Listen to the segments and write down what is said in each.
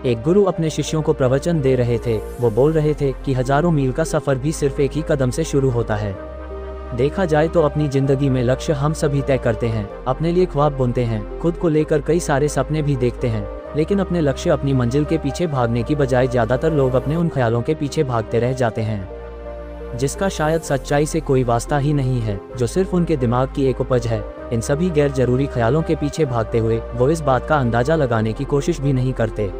एक गुरु अपने शिष्यों को प्रवचन दे रहे थे। वो बोल रहे थे कि हजारों मील का सफर भी सिर्फ एक ही कदम से शुरू होता है। देखा जाए तो अपनी जिंदगी में लक्ष्य हम सभी तय करते हैं, अपने लिए ख्वाब बुनते हैं, खुद को लेकर कई सारे सपने भी देखते हैं, लेकिन अपने लक्ष्य, अपनी मंजिल के पीछे भागने की बजाय ज्यादातर लोग अपने उन ख्यालों के पीछे भागते रह जाते हैं, जिसका शायद सच्चाई से कोई वास्ता ही नहीं है, जो सिर्फ उनके दिमाग की एक उपज है। इन सभी गैर जरूरी ख्यालों के पीछे भागते हुए वो इस बात का अंदाजा लगाने की कोशिश भी नहीं करते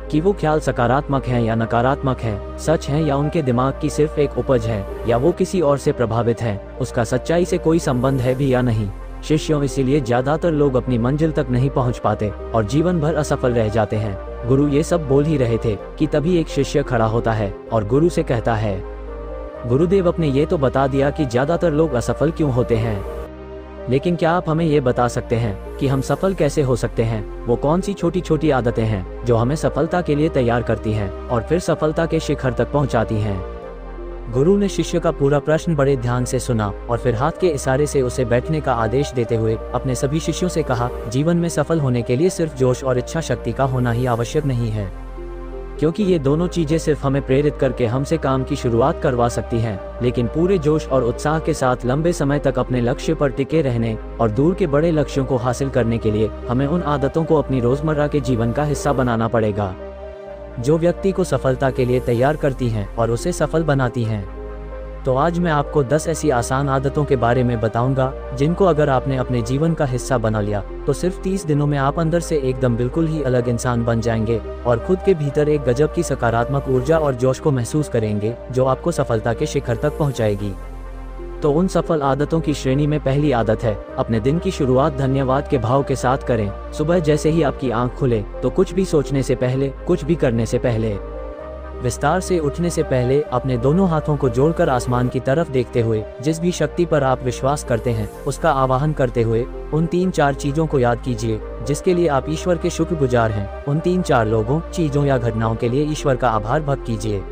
कि वो ख्याल सकारात्मक हैं या नकारात्मक हैं, सच हैं या उनके दिमाग की सिर्फ एक उपज है, या वो किसी और से प्रभावित है, उसका सच्चाई से कोई संबंध है भी या नहीं। शिष्यों, इसीलिए ज्यादातर लोग अपनी मंजिल तक नहीं पहुंच पाते और जीवन भर असफल रह जाते हैं। गुरु ये सब बोल ही रहे थे कि तभी एक शिष्य खड़ा होता है और गुरु से कहता है, गुरुदेव, आपने ये तो बता दिया कि ज्यादातर लोग असफल क्यों होते हैं, लेकिन क्या आप हमें ये बता सकते हैं कि हम सफल कैसे हो सकते हैं? वो कौन सी छोटी छोटी आदतें हैं जो हमें सफलता के लिए तैयार करती हैं और फिर सफलता के शिखर तक पहुंचाती हैं? गुरु ने शिष्य का पूरा प्रश्न बड़े ध्यान से सुना और फिर हाथ के इशारे से उसे बैठने का आदेश देते हुए अपने सभी शिष्यों से कहा, जीवन में सफल होने के लिए सिर्फ जोश और इच्छा शक्ति का होना ही आवश्यक नहीं है, क्योंकि ये दोनों चीजें सिर्फ हमें प्रेरित करके हमसे काम की शुरुआत करवा सकती हैं, लेकिन पूरे जोश और उत्साह के साथ लंबे समय तक अपने लक्ष्य पर टिके रहने और दूर के बड़े लक्ष्यों को हासिल करने के लिए हमें उन आदतों को अपनी रोजमर्रा के जीवन का हिस्सा बनाना पड़ेगा, जो व्यक्ति को सफलता के लिए तैयार करती हैं और उसे सफल बनाती हैं। तो आज मैं आपको 10 ऐसी आसान आदतों के बारे में बताऊंगा जिनको अगर आपने अपने जीवन का हिस्सा बना लिया तो सिर्फ 30 दिनों में आप अंदर से एकदम बिल्कुल ही अलग इंसान बन जाएंगे और खुद के भीतर एक गजब की सकारात्मक ऊर्जा और जोश को महसूस करेंगे, जो आपको सफलता के शिखर तक पहुंचाएगी। तो उन सफल आदतों की श्रेणी में पहली आदत है, अपने दिन की शुरुआत धन्यवाद के भाव के साथ करें। सुबह जैसे ही आपकी आंख खुले तो कुछ भी सोचने से पहले, कुछ भी करने से पहले, विस्तार से उठने से पहले अपने दोनों हाथों को जोड़कर आसमान की तरफ देखते हुए जिस भी शक्ति पर आप विश्वास करते हैं उसका आवाहन करते हुए उन 3-4 चीजों को याद कीजिए जिसके लिए आप ईश्वर के शुक्रगुजार हैं। उन 3-4 लोगों, चीजों या घटनाओं के लिए ईश्वर का आभार व्यक्त कीजिए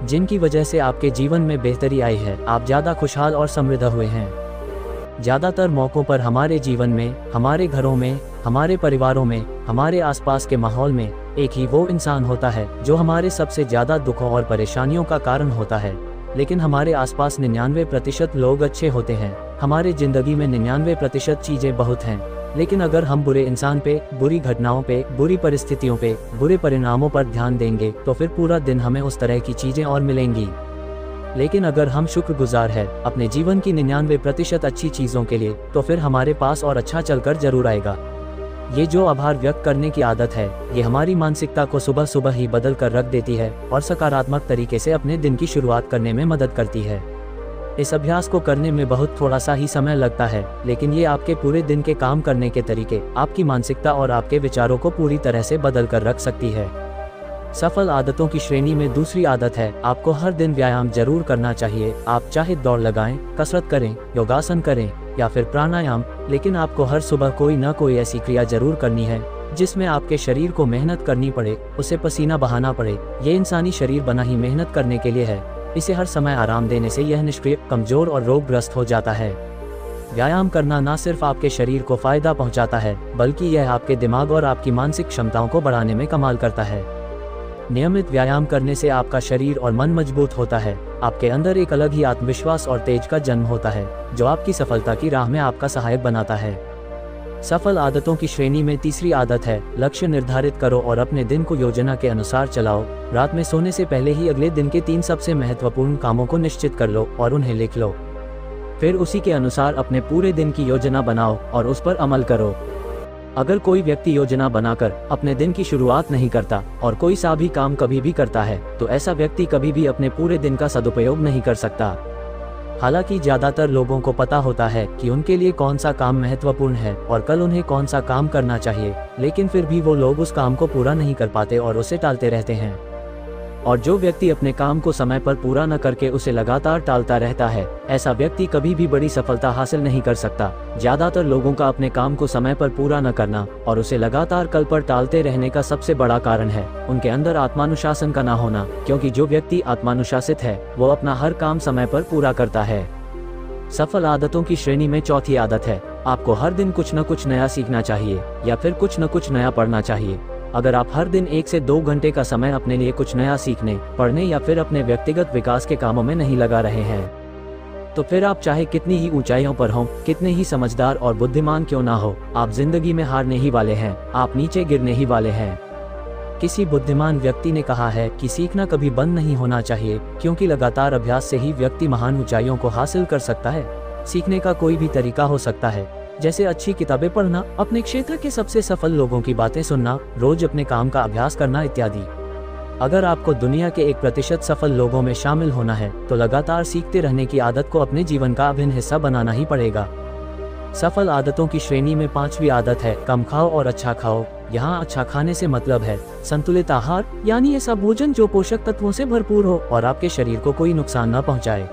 जिनकी वजह से आपके जीवन में बेहतरी आई है, आप ज्यादा खुशहाल और समृद्ध हुए हैं। ज्यादातर मौकों पर हमारे जीवन में, हमारे घरों में, हमारे परिवारों में, हमारे आसपास के माहौल में एक ही वो इंसान होता है जो हमारे सबसे ज्यादा दुखों और परेशानियों का कारण होता है, लेकिन हमारे आसपास 99% लोग अच्छे होते हैं। हमारे जिंदगी में 99% चीजें बहुत हैं, लेकिन अगर हम बुरे इंसान पे, बुरी घटनाओं पे, बुरी परिस्थितियों पे, बुरे परिणामों पर ध्यान देंगे तो फिर पूरा दिन हमें उस तरह की चीजें और मिलेंगी। लेकिन अगर हम शुक्रगुजार हैं अपने जीवन की 99% अच्छी चीजों के लिए, तो फिर हमारे पास और अच्छा चलकर जरूर आएगा। ये जो आभार व्यक्त करने की आदत है, ये हमारी मानसिकता को सुबह सुबह ही बदल कर रख देती है और सकारात्मक तरीके से अपने दिन की शुरुआत करने में मदद करती है। इस अभ्यास को करने में बहुत थोड़ा सा ही समय लगता है, लेकिन ये आपके पूरे दिन के काम करने के तरीके, आपकी मानसिकता और आपके विचारों को पूरी तरह से बदल कर रख सकती है। सफल आदतों की श्रेणी में दूसरी आदत है, आपको हर दिन व्यायाम जरूर करना चाहिए। आप चाहे दौड़ लगाएं, कसरत करें, योगासन करें या फिर प्राणायाम, लेकिन आपको हर सुबह कोई न कोई ऐसी क्रिया जरूर करनी है जिसमें आपके शरीर को मेहनत करनी पड़े, उसे पसीना बहाना पड़े। ये इंसानी शरीर बना ही मेहनत करने के लिए है। इसे हर समय आराम देने से यह निष्क्रिय, कमजोर और रोगग्रस्त हो जाता है। व्यायाम करना न सिर्फ आपके शरीर को फायदा पहुंचाता है, बल्कि यह आपके दिमाग और आपकी मानसिक क्षमताओं को बढ़ाने में कमाल करता है। नियमित व्यायाम करने से आपका शरीर और मन मजबूत होता है। आपके अंदर एक अलग ही आत्मविश्वास और तेज का जन्म होता है, जो आपकी सफलता की राह में आपका सहायक बनाता है। सफल आदतों की श्रेणी में तीसरी आदत है, लक्ष्य निर्धारित करो और अपने दिन को योजना के अनुसार चलाओ। रात में सोने से पहले ही अगले दिन के 3 सबसे महत्वपूर्ण कामों को निश्चित कर लो और उन्हें लिख लो। फिर उसी के अनुसार अपने पूरे दिन की योजना बनाओ और उस पर अमल करो। अगर कोई व्यक्ति योजना बनाकर अपने दिन की शुरुआत नहीं करता और कोई सा भी काम कभी भी करता है, तो ऐसा व्यक्ति कभी भी अपने पूरे दिन का सदुपयोग नहीं कर सकता। हालांकि ज्यादातर लोगों को पता होता है कि उनके लिए कौन सा काम महत्वपूर्ण है और कल उन्हें कौन सा काम करना चाहिए, लेकिन फिर भी वो लोग उस काम को पूरा नहीं कर पाते और उसे टालते रहते हैं। और जो व्यक्ति अपने काम को समय पर पूरा न करके उसे लगातार टालता रहता है, ऐसा व्यक्ति कभी भी बड़ी सफलता हासिल नहीं कर सकता। ज्यादातर लोगों का अपने काम को समय पर पूरा न करना और उसे लगातार कल पर टालते रहने का सबसे बड़ा कारण है उनके अंदर आत्मानुशासन का ना होना, क्योंकि जो व्यक्ति आत्मानुशासित है वो अपना हर काम समय पर पूरा करता है। सफल आदतों की श्रेणी में चौथी आदत है, आपको हर दिन कुछ न कुछ नया सीखना चाहिए या फिर कुछ न कुछ नया पढ़ना चाहिए। अगर आप हर दिन 1 से 2 घंटे का समय अपने लिए कुछ नया सीखने, पढ़ने या फिर अपने व्यक्तिगत विकास के कामों में नहीं लगा रहे हैं, तो फिर आप चाहे कितनी ही ऊंचाइयों पर हों, कितने ही समझदार और बुद्धिमान क्यों ना हो, आप जिंदगी में हारने ही वाले हैं, आप नीचे गिरने ही वाले हैं। किसी बुद्धिमान व्यक्ति ने कहा है कि सीखना कभी बंद नहीं होना चाहिए, क्योंकि लगातार अभ्यास से ही व्यक्ति महान ऊंचाइयों को हासिल कर सकता है। सीखने का कोई भी तरीका हो सकता है, जैसे अच्छी किताबें पढ़ना, अपने क्षेत्र के सबसे सफल लोगों की बातें सुनना, रोज अपने काम का अभ्यास करना इत्यादि। अगर आपको दुनिया के 1% सफल लोगों में शामिल होना है, तो लगातार सीखते रहने की आदत को अपने जीवन का अभिन्न हिस्सा बनाना ही पड़ेगा। सफल आदतों की श्रेणी में 5वीं आदत है, कम खाओ और अच्छा खाओ। यहाँ अच्छा खाने से मतलब है संतुलित आहार, यानी ऐसा भोजन जो पोषक तत्वों से भरपूर हो और आपके शरीर को कोई नुकसान न पहुँचाए।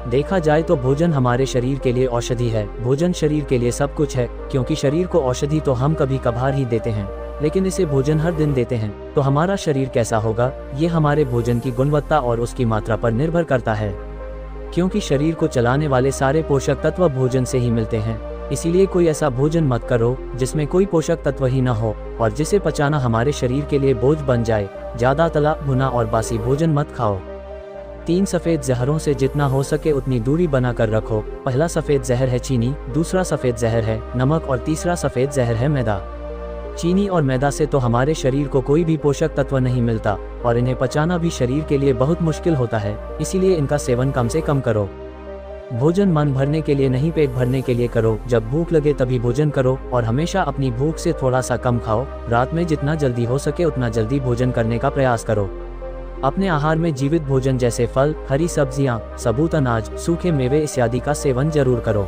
देखा जाए तो भोजन हमारे शरीर के लिए औषधि है। भोजन शरीर के लिए सब कुछ है, क्योंकि शरीर को औषधि तो हम कभी कभार ही देते हैं, लेकिन इसे भोजन हर दिन देते हैं, तो हमारा शरीर कैसा होगा, ये हमारे भोजन की गुणवत्ता और उसकी मात्रा पर निर्भर करता है। क्योंकि शरीर को चलाने वाले सारे पोषक तत्व भोजन से ही मिलते हैं, इसीलिए कोई ऐसा भोजन मत करो जिसमें कोई पोषक तत्व ही न हो और जिसे पचाना हमारे शरीर के लिए बोझ बन जाए। ज्यादा तला भुना और बासी भोजन मत खाओ। 3 सफेद जहरों से जितना हो सके उतनी दूरी बनाकर रखो। पहला सफेद जहर है चीनी, दूसरा सफेद जहर है नमक और तीसरा सफेद जहर है मैदा। चीनी और मैदा से तो हमारे शरीर को कोई भी पोषक तत्व नहीं मिलता और इन्हें पचाना भी शरीर के लिए बहुत मुश्किल होता है, इसीलिए इनका सेवन कम से कम करो। भोजन मन भरने के लिए नहीं, पेट भरने के लिए करो। जब भूख लगे तभी भोजन करो और हमेशा अपनी भूख से थोड़ा सा कम खाओ। रात में जितना जल्दी हो सके उतना जल्दी भोजन करने का प्रयास करो। अपने आहार में जीवित भोजन जैसे फल, हरी सब्जियां, सबूत अनाज, सूखे मेवे इत्यादि का सेवन जरूर करो।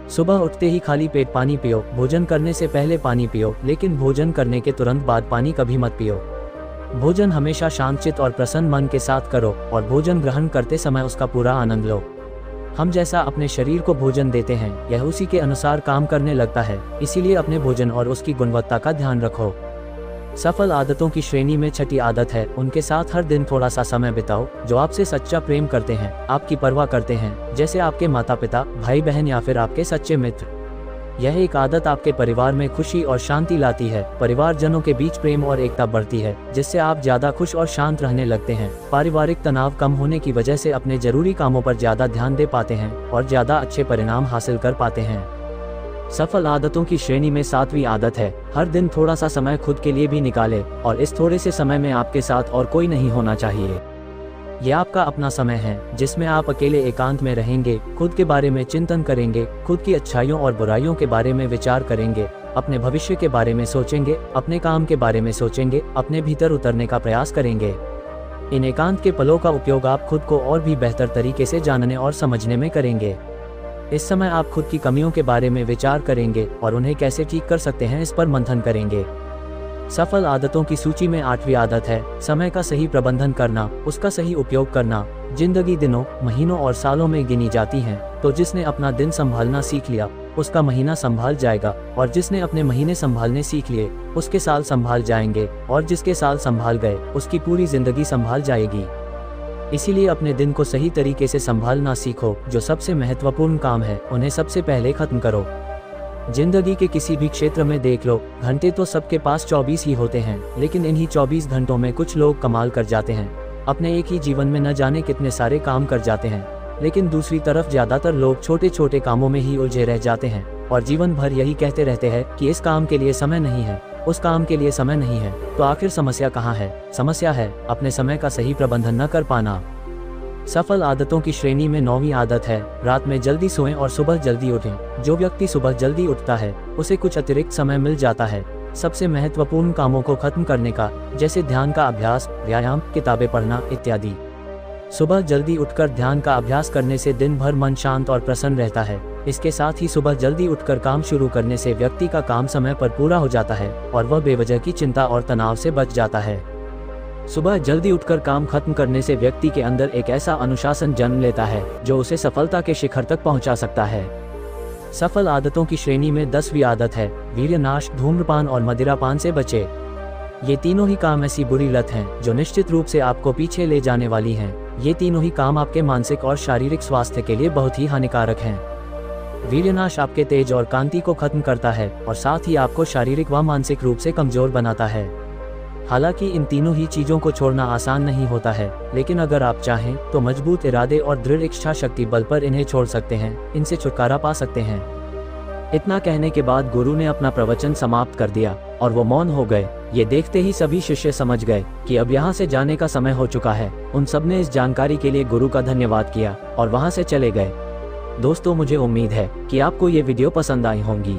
सुबह उठते ही खाली पेट पानी पियो। भोजन करने से पहले पानी पियो, लेकिन भोजन करने के तुरंत बाद पानी कभी मत पियो। भोजन हमेशा शांतचित्त और प्रसन्न मन के साथ करो और भोजन ग्रहण करते समय उसका पूरा आनंद लो। हम जैसा अपने शरीर को भोजन देते हैं, यह उसी के अनुसार काम करने लगता है, इसीलिए अपने भोजन और उसकी गुणवत्ता का ध्यान रखो। सफल आदतों की श्रेणी में 6ठी आदत है, उनके साथ हर दिन थोड़ा सा समय बिताओ। जो आपसे सच्चा प्रेम करते हैं, आपकी परवाह करते हैं, जैसे आपके माता पिता, भाई बहन या फिर आपके सच्चे मित्र। यह एक आदत आपके परिवार में खुशी और शांति लाती है। परिवारजनों के बीच प्रेम और एकता बढ़ती है, जिससे आप ज्यादा खुश और शांत रहने लगते हैं। पारिवारिक तनाव कम होने की वजह से अपने जरूरी कामों पर ज्यादा ध्यान दे पाते हैं और ज्यादा अच्छे परिणाम हासिल कर पाते हैं। सफल आदतों की श्रेणी में 7वीं आदत है, हर दिन थोड़ा सा समय खुद के लिए भी निकाले और इस थोड़े से समय में आपके साथ और कोई नहीं होना चाहिए। यह आपका अपना समय है, जिसमें आप अकेले एकांत में रहेंगे, खुद के बारे में चिंतन करेंगे, खुद की अच्छाइयों और बुराइयों के बारे में विचार करेंगे, अपने भविष्य के बारे में सोचेंगे, अपने काम के बारे में सोचेंगे, अपने भीतर उतरने का प्रयास करेंगे। इन एकांत के पलों का उपयोग आप खुद को और भी बेहतर तरीके से जानने और समझने में करेंगे। इस समय आप खुद की कमियों के बारे में विचार करेंगे और उन्हें कैसे ठीक कर सकते हैं इस पर मंथन करेंगे। सफल आदतों की सूची में 8वीं आदत है, समय का सही प्रबंधन करना, उसका सही उपयोग करना। जिंदगी दिनों, महीनों और सालों में गिनी जाती है, तो जिसने अपना दिन संभालना सीख लिया उसका महीना संभाल जाएगा, और जिसने अपने महीने संभालने सीख लिए उसके साल संभाल जाएंगे, और जिसके साल संभाल गए उसकी पूरी जिंदगी संभाल जाएगी। इसीलिए अपने दिन को सही तरीके से संभालना सीखो। जो सबसे महत्वपूर्ण काम है उन्हें सबसे पहले खत्म करो। जिंदगी के किसी भी क्षेत्र में देख लो, घंटे तो सबके पास 24 ही होते हैं, लेकिन इन्हीं 24 घंटों में कुछ लोग कमाल कर जाते हैं। अपने एक ही जीवन में न जाने कितने सारे काम कर जाते हैं, लेकिन दूसरी तरफ ज्यादातर लोग छोटे छोटे कामों में ही उलझे रह जाते हैं और जीवन भर यही कहते रहते हैं कि इस काम के लिए समय नहीं है, उस काम के लिए समय नहीं है। तो आखिर समस्या कहाँ है? समस्या है अपने समय का सही प्रबंधन न कर पाना। सफल आदतों की श्रेणी में 9वीं आदत है, रात में जल्दी सोएं और सुबह जल्दी उठें। जो व्यक्ति सुबह जल्दी उठता है उसे कुछ अतिरिक्त समय मिल जाता है सबसे महत्वपूर्ण कामों को खत्म करने का, जैसे ध्यान का अभ्यास, व्यायाम, किताबें पढ़ना इत्यादि। सुबह जल्दी उठकर ध्यान का अभ्यास करने से दिन भर मन शांत और प्रसन्न रहता है। इसके साथ ही सुबह जल्दी उठकर काम शुरू करने से व्यक्ति का काम समय पर पूरा हो जाता है और वह बेवजह की चिंता और तनाव से बच जाता है। सुबह जल्दी उठकर काम खत्म करने से व्यक्ति के अंदर एक ऐसा अनुशासन जन्म लेता है जो उसे सफलता के शिखर तक पहुंचा सकता है। सफल आदतों की श्रेणी में 10वीं आदत है, वीर्यनाश, धूम्रपान और मदिरापान से बचे। ये तीनों ही काम ऐसी बुरी लत हैं जो निश्चित रूप से आपको पीछे ले जाने वाली हैं। ये तीनों ही काम आपके मानसिक और शारीरिक स्वास्थ्य के लिए बहुत ही हानिकारक हैं। वीर्यनाश आपके तेज और कांति को खत्म करता है और साथ ही आपको शारीरिक व मानसिक रूप से कमजोर बनाता है। हालांकि इन तीनों ही चीजों को छोड़ना आसान नहीं होता है, लेकिन अगर आप चाहें तो मजबूत इरादे और दृढ़ इच्छा शक्ति बल पर इन्हें छोड़ सकते हैं, इनसे छुटकारा पा सकते हैं। इतना कहने के बाद गुरु ने अपना प्रवचन समाप्त कर दिया और वो मौन हो गए। ये देखते ही सभी शिष्य समझ गए कि अब यहाँ से जाने का समय हो चुका है। उन सब ने इस जानकारी के लिए गुरु का धन्यवाद किया और वहाँ से चले गए। दोस्तों, मुझे उम्मीद है कि आपको ये वीडियो पसंद आई होंगी।